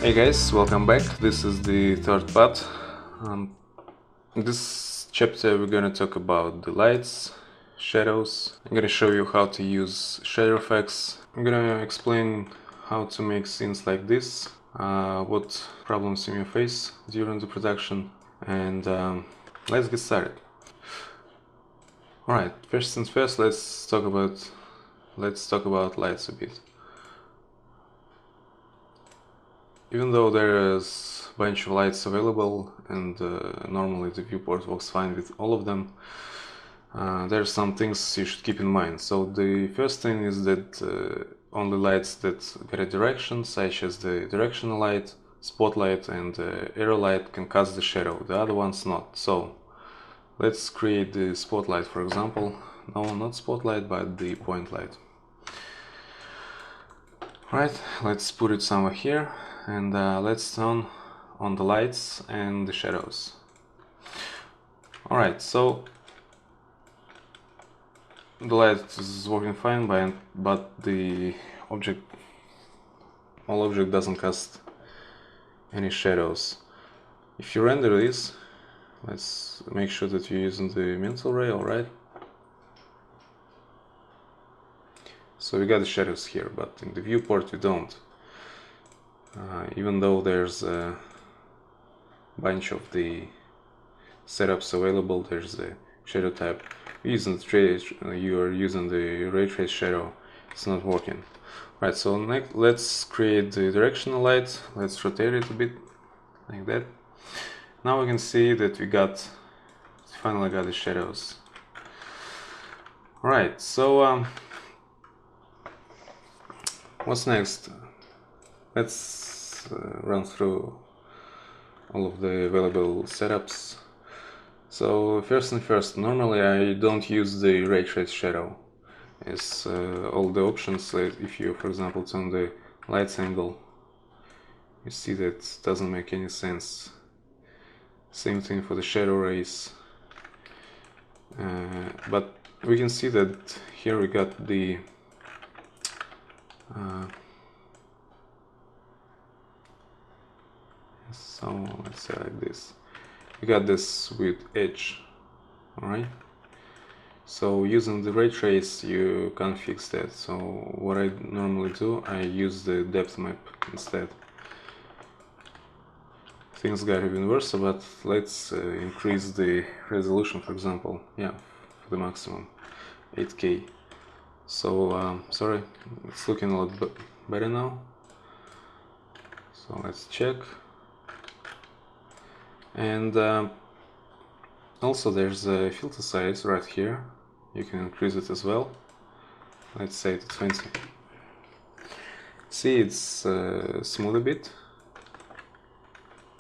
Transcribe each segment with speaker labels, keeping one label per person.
Speaker 1: Hey guys, welcome back. This is the third part. In this chapter we're gonna talk about the lights, shadows. I'm gonna show you how to use ShaderFX. I'm gonna explain how to make scenes like this, what problems you may face during the production, and let's get started. Alright, first things first, let's talk about lights a bit. Even though there is a bunch of lights available and normally the viewport works fine with all of them, there are some things you should keep in mind. So the first thing is that only lights that get a direction, such as the directional light, spotlight and arrow light, can cast the shadow, the other ones not. So let's create the spotlight, for example. No, not spotlight, but the point light. Right, let's put it somewhere here. And let's turn on the lights and the shadows. Alright, so the light is working fine, but the whole object doesn't cast any shadows. If you render this, let's make sure that you're using the mental ray, alright? So we got the shadows here, but in the viewport we don't. Even though there's a bunch of the setups available, there's the shadow type. You are using the ray trace shadow, it's not working. Right, so next let's create the directional light. Let's rotate it a bit like that. Now we can see that we finally got the shadows. Alright, so what's next? Let's run through all of the available setups. So first and first, normally I don't use the ray trace shadow, as all the options, if you for example turn the lights angle, you see that doesn't make any sense. Same thing for the shadow rays, but we can see that here we got the so let's say like this. We got this with edge, alright? So using the ray trace you can't fix that, so what I normally do, I use the depth map instead. Things got even worse, but let's increase the resolution, for example, yeah, for the maximum, 8K. So, sorry, it's looking a lot better now. So let's check. And also there's a filter size right here. You can increase it as well. Let's say to 20. See, it's smooth a bit.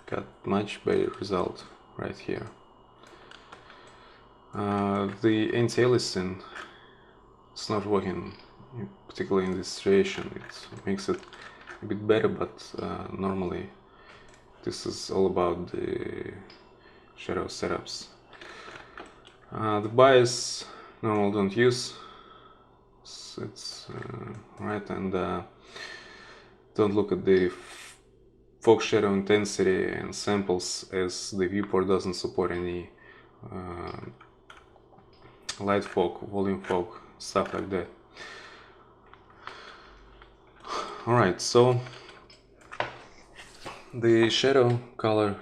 Speaker 1: Got much better result right here. The anti-aliasing is not working, particularly in this situation. It makes it a bit better, but normally this is all about the shadow setups. The bias normally don't use, it's right, and don't look at the fog shadow intensity and samples, as the viewport doesn't support any light fog, volume fog, stuff like that. Alright, so the shadow color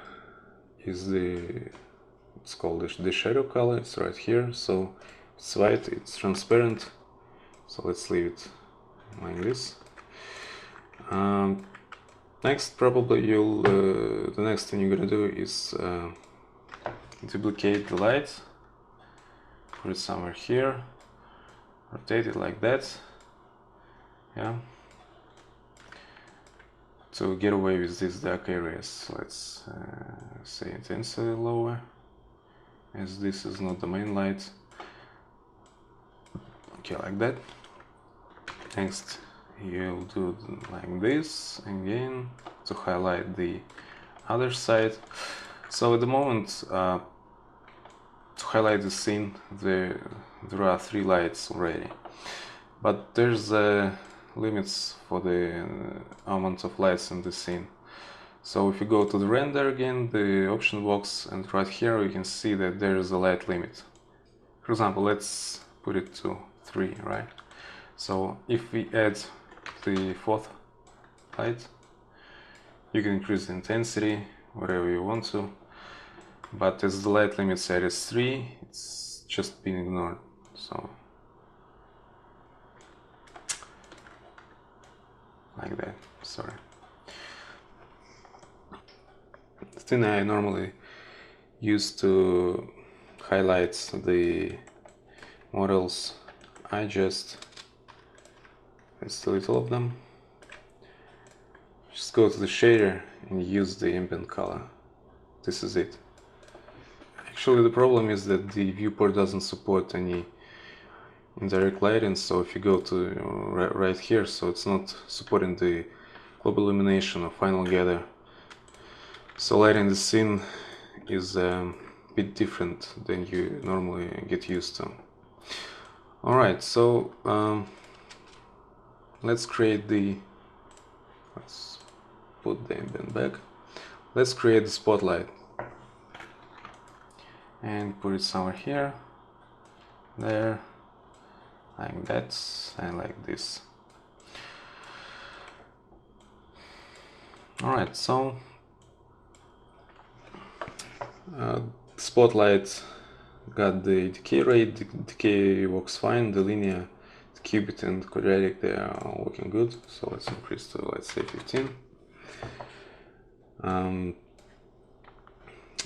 Speaker 1: is it's called the shadow color, it's right here. So it's white, it's transparent, so let's leave it like this. Next, probably the next thing you're gonna do is duplicate the light, put it somewhere here, rotate it like that, yeah, to get away with these dark areas. Let's say intensity lower, as this is not the main light. Okay, like that. Next, you'll do like this again to highlight the other side. So at the moment, to highlight the scene, there are 3 lights already, but there's limits for the amount of lights in the scene. So if you go to the render again, the option box, and right here you can see that there is a light limit. For example, let's put it to 3, right? So if we add the fourth light, you can increase the intensity whatever you want to, but as the light limit set is 3, it's just been ignored. So like that, sorry. The thing I normally use to highlight the models, I just delete all of them. Just go to the shader and use the ambient color. This is it. Actually, the problem is that the viewport doesn't support any indirect lighting, so if you go to right here, so it's not supporting the global illumination or final gather. So lighting the scene is a bit different than you normally get used to. Alright, so let's put the ambient back. Let's create the spotlight and put it somewhere here, there, like that, and like this. Alright, so spotlight got the decay rate, the decay works fine, the linear, the cubit and quadratic, they are all working good, so let's increase to, let's say, 15.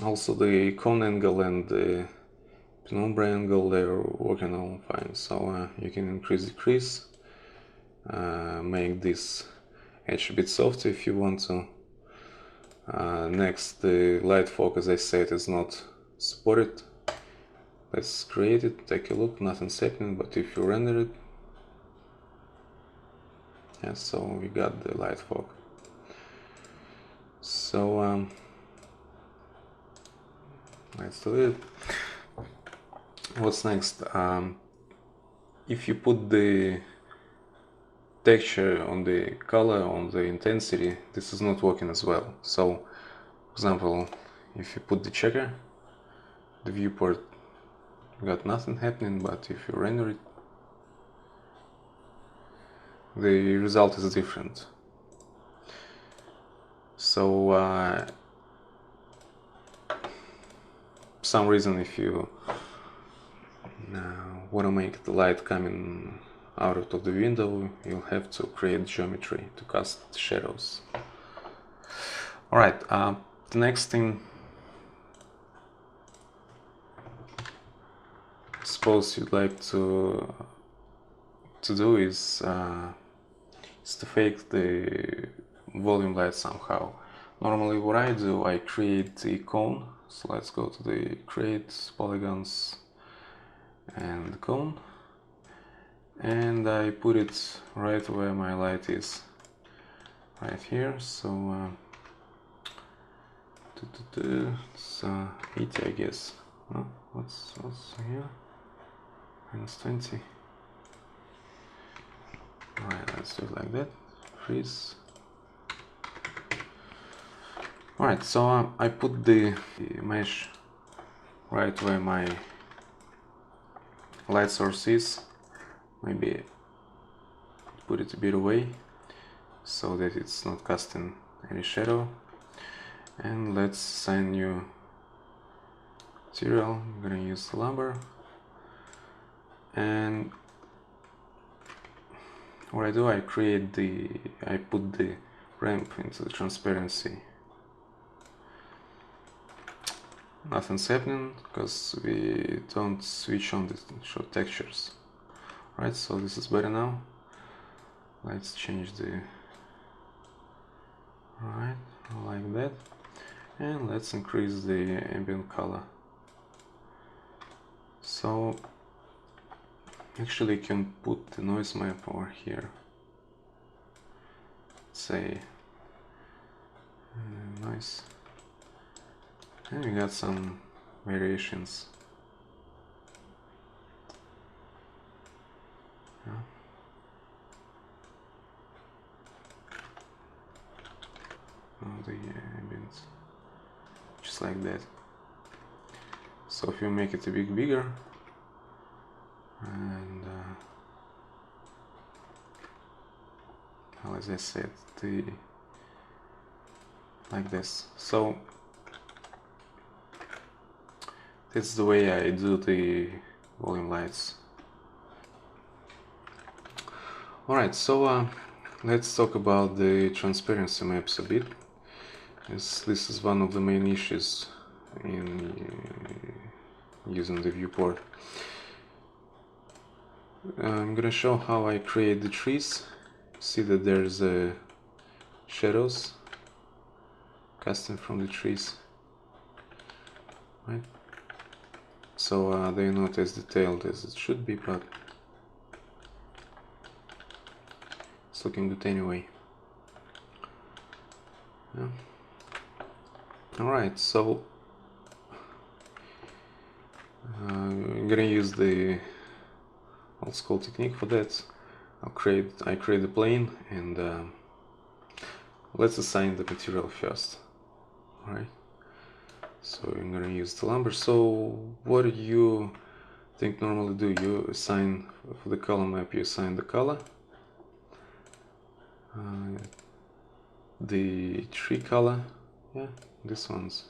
Speaker 1: Also the cone angle and the penumbra angle, they're working all fine, so you can increase, decrease, make this edge a bit softer if you want to. Next, the light focus, as I said, is not supported. Let's create it, take a look, nothing's happening, but if you render it, yeah, so we got the light fog. So let's do it. What's next? If you put the texture on the color, on the intensity, this is not working as well. So, for example, if you put the checker, the viewport got nothing happening, but if you render it, the result is different. So, for some reason, if you want to make the light coming out of the window, you'll have to create geometry to cast shadows. Alright, the next thing, suppose you'd like to do is to fake the volume light somehow. Normally what I do, I create the cone, so let's go to the create polygons and the cone, and I put it right where my light is, right here. So it's 80, I guess. No, what's here? -20. Alright, let's do it like that. Freeze. Alright, so I put the mesh right where my light source is. Maybe put it a bit away so that it's not casting any shadow. And let's assign new material. I'm gonna use the lumber. And what I do, I put the ramp into the transparency. Nothing's happening because we don't switch on the show textures. Right, so this is better now. Let's change the right like that, and let's increase the ambient color. So actually you can put the noise map over here. Say noise, and we got some variations. Yeah. the ambient, just like that. So if you make it a bit bigger, and as I said, like this. So that's the way I do the volume lights. Alright, so let's talk about the transparency maps a bit, as this is one of the main issues in using the viewport. I'm gonna show how I create the trees. See that there's shadows casting from the trees, right? So they're not as detailed as it should be, but it's looking good anyway. Yeah. Alright, so I'm gonna use the old school technique for that. I create a plane, and let's assign the material first. Alright, so I'm gonna use the lumber. So what do you think normally do? You assign for the color map, you assign the color, the tree color, yeah, this one's,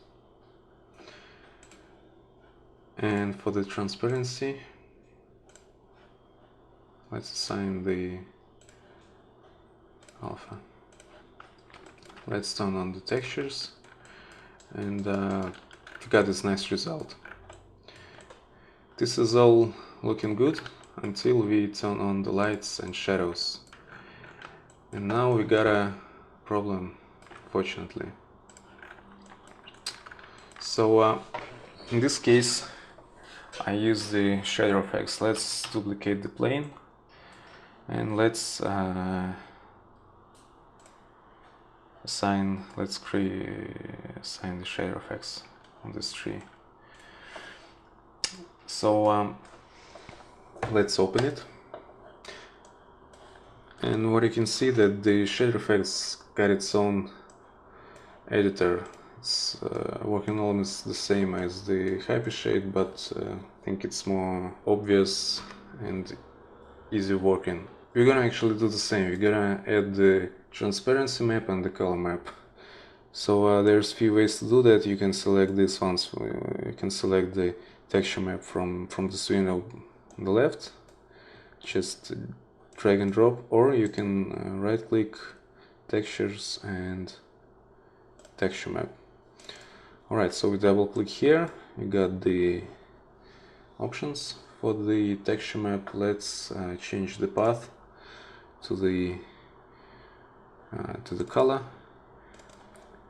Speaker 1: and for the transparency, let's assign the alpha. Let's turn on the textures, and we got this nice result. This is all looking good until we turn on the lights and shadows. And now we got a problem, fortunately. So in this case, I use the ShaderFX. Let's duplicate the plane, and let's assign the ShaderFX on this tree. So let's open it, and what you can see that the ShaderFX got its own editor. It's working almost the same as the Hypershade, but I think it's more obvious and easy working. We're gonna actually do the same. We're gonna add the transparency map and the color map. So there's few ways to do that. You can select these ones. You can select the texture map from this window on the left, just drag and drop, or you can right click textures and texture map. Alright, so we double click here, you got the options for the texture map. Let's change the path to the color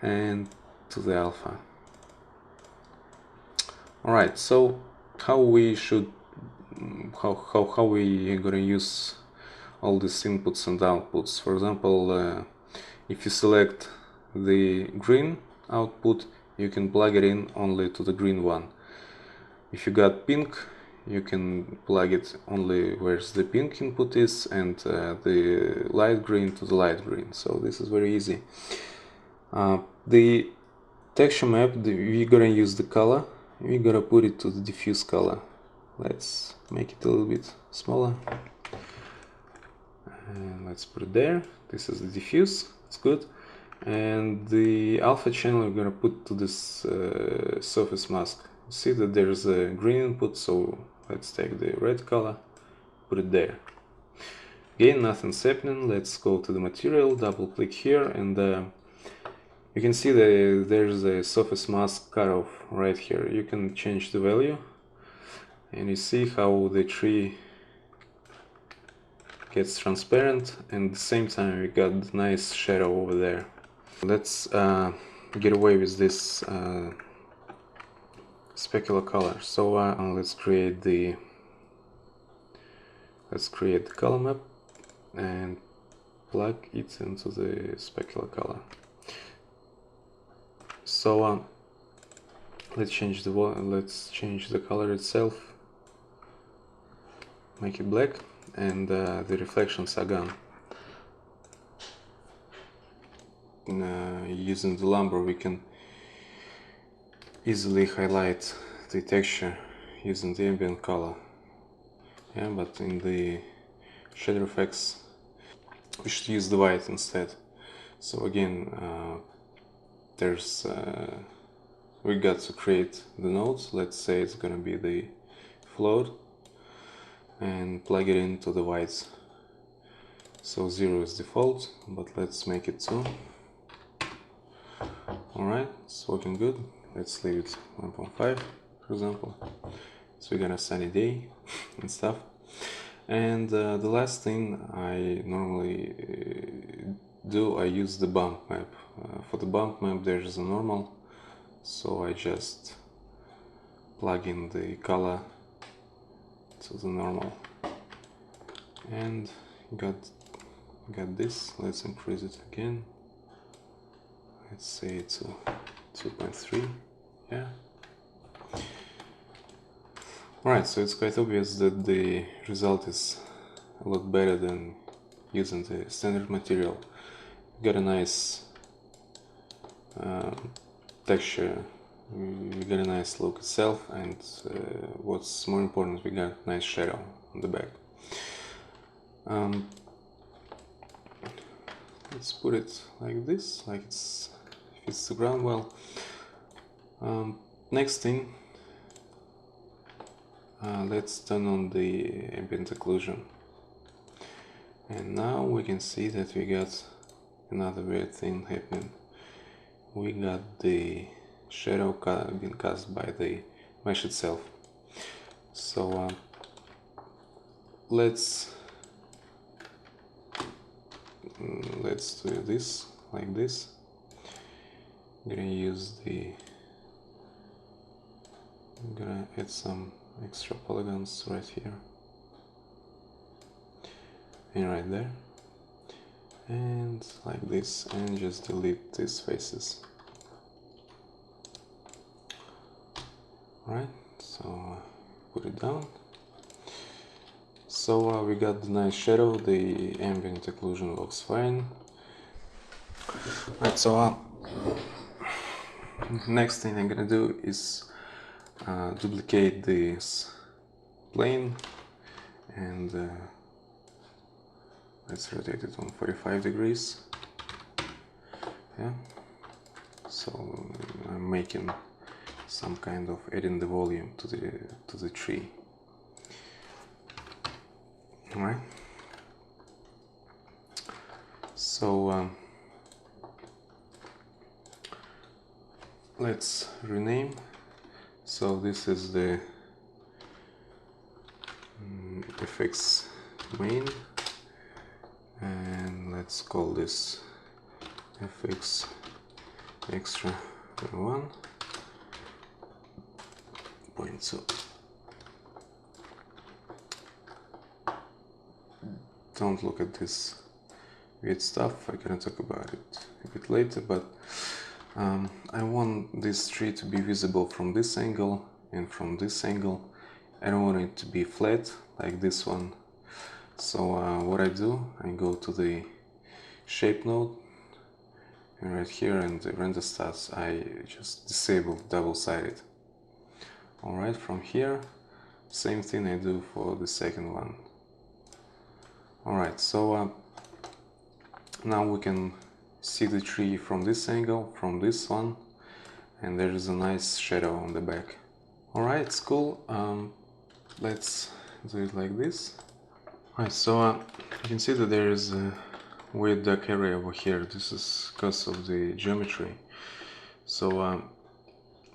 Speaker 1: and to the alpha. Alright, so how we gonna use all these inputs and outputs? For example, if you select the green output, you can plug it in only to the green one. If you got pink, you can plug it only where the pink input is, and the light green to the light green. So this is very easy. The texture map, we're gonna use the color. We're gonna put it to the diffuse color. Let's make it a little bit smaller, and let's put it there. This is the diffuse, it's good. And the alpha channel we're gonna put to this surface mask. See that there's a green input, so let's take the red color, put it there. Again, nothing's happening. Let's go to the material, double click here, and you can see that there's a surface mask cutoff right here. You can change the value, and you see how the tree gets transparent, and at the same time we got nice shadow over there. Let's get away with this specular color. So let's create the color map and plug it into the specular color. So let's change the color itself, make it black, and the reflections are gone. using the lumber we can easily highlight the texture using the ambient color. Yeah, but in the ShaderFX we should use the white instead. So again, we got to create the nodes. Let's say it's gonna be the float, and plug it into the whites. So 0 is default, but let's make it 2. Alright, it's working good. Let's leave it 1.5, for example. So we got a sunny day and stuff. And the last thing I normally do, I use the bump map. For the bump map there's a normal, so I just plug in the color to the normal. And got this. Let's increase it again. Let's say it's 2.3. Yeah. Alright, so it's quite obvious that the result is a lot better than using the standard material. We got a nice texture, we got a nice look itself, and what's more important, we got nice shadow on the back. Let's put it like this, like it fits the ground well. Next thing, let's turn on the ambient occlusion. And now we can see that we got another weird thing happening. We got the shadow being cast by the mesh itself. So let's do this like this. I'm gonna add some extra polygons right here and right there, and like this, and just delete these faces. Alright, so put it down. So we got the nice shadow, the ambient occlusion works fine. Right, so next thing I'm gonna do is duplicate this plane, and let's rotate it on 45 degrees. Yeah, so I'm making some kind of adding the volume to the tree. All right, so let's rename. So this is the FX main, and let's call this FX extra 1.2. Don't look at this weird stuff, I'm gonna talk about it a bit later, but I want this tree to be visible from this angle and from this angle. I don't want it to be flat like this one. So what I do, I go to the shape node, and right here in the render stats I just disable double-sided. Alright, from here, same thing I do for the second one. Alright, so now we can see the tree from this angle, from this one, and there is a nice shadow on the back. Alright, it's cool. Let's do it like this. Alright, so you can see that there is a weird dark area over here. This is because of the geometry. So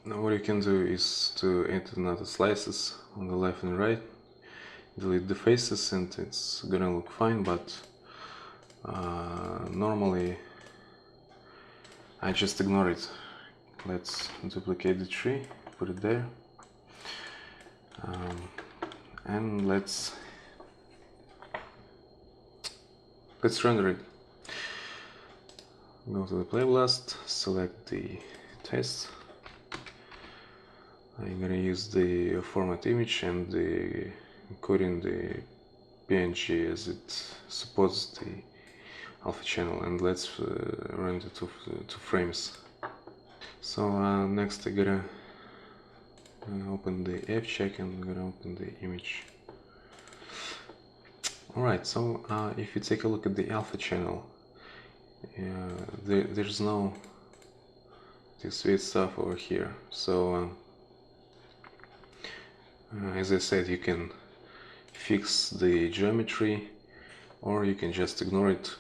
Speaker 1: now what you can do is to add another slices on the left and right, delete the faces, and it's gonna look fine, but normally I just ignore it. Let's duplicate the tree, put it there, and let's render it. Go to the play blast, select the test. I'm gonna use the format image and encoding the PNG as it supports the alpha channel, and let's render two frames. So next I gotta open the F-check and I'm gonna open the image. Alright, so if you take a look at the alpha channel, there's no this weird stuff over here. So as I said, you can fix the geometry or you can just ignore it